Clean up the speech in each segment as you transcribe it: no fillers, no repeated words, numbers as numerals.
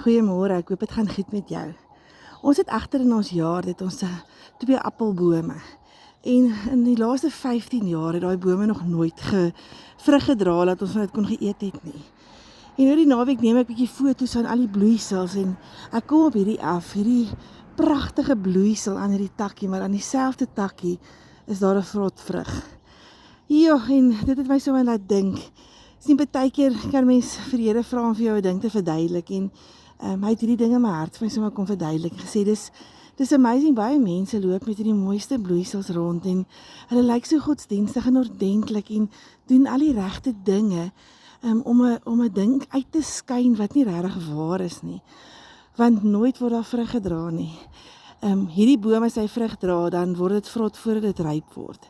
Goeiemôre, ek hoop dit gaan goed met jou. Ons het agter in ons jaar dit ons 2 appelbome. En in die laaste 15 jaar het daai bome nog nooit vrug gedra dat ons van dit kon geëet het nie. En oor die naweek neem ek 'n bietjie foto's van al die bloeisels en ek kom op hierdie pragtige bloeisel aan hierdie takkie, maar aan dieselfde takkie is daar 'n vrot vrug. Ja, en dit het my so aan laat dink. Sien baie keer kan mens vir die Here vra om vir jou 'n ding te verduidelik en hy het hierdie ding in my hart vir my sommer kom verduidelik. Gesê dis amazing, baie mense loop met hierdie mooiste bloeisels rond en hulle lyk so godsdienstig en ordentlik en doen al die regte dinge om 'n ding uit te skyn wat nie regtig waar is nie. Want nooit word daar vrug gedra nie. Hierdie boom as hy vrug dra, dan word dit vrot voordat dit ryp word.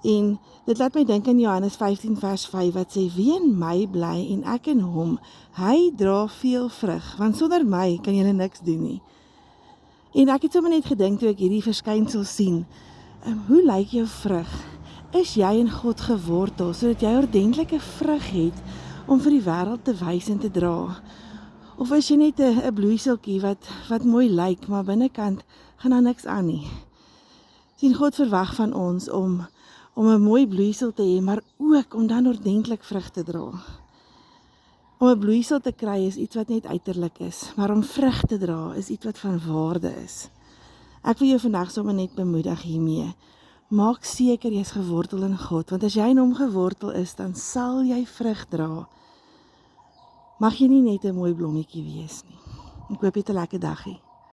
En dit laat my dink aan Johannes 15 vers 5 wat sê, wie in my bly en ek in hom, hy dra veel vrug, want sonder my kan julle niks doen nie. En ek het sommer net gedink toe ek hierdie verskynsel sien, hoe lyk jou vrug? Is jy in God gewortel, sodat jy ordentlike vrug het om vir die wêreld te wys en te dra? Of is jy net 'n bloeiseltjie wat mooi lyk, maar binnekant gaan daar niks aan nie? Sien, God verwag van ons om 'n mooi bloeisel te hê, maar ook om dan ordentlik vrug te dra. Om 'n bloeisel te kry is iets wat net uiterlik is, maar om vrug te dra is iets wat van waarde is. Ek wil jou vandag sommer net bemoedig hiermee. Maak seker jy is gewortel in God, want as jy in hom gewortel is, dan sal jy vrug dra. Mag jy nie net 'n mooi blommetjie wees nie. Ek hoop jy het 'n lekker dag hê.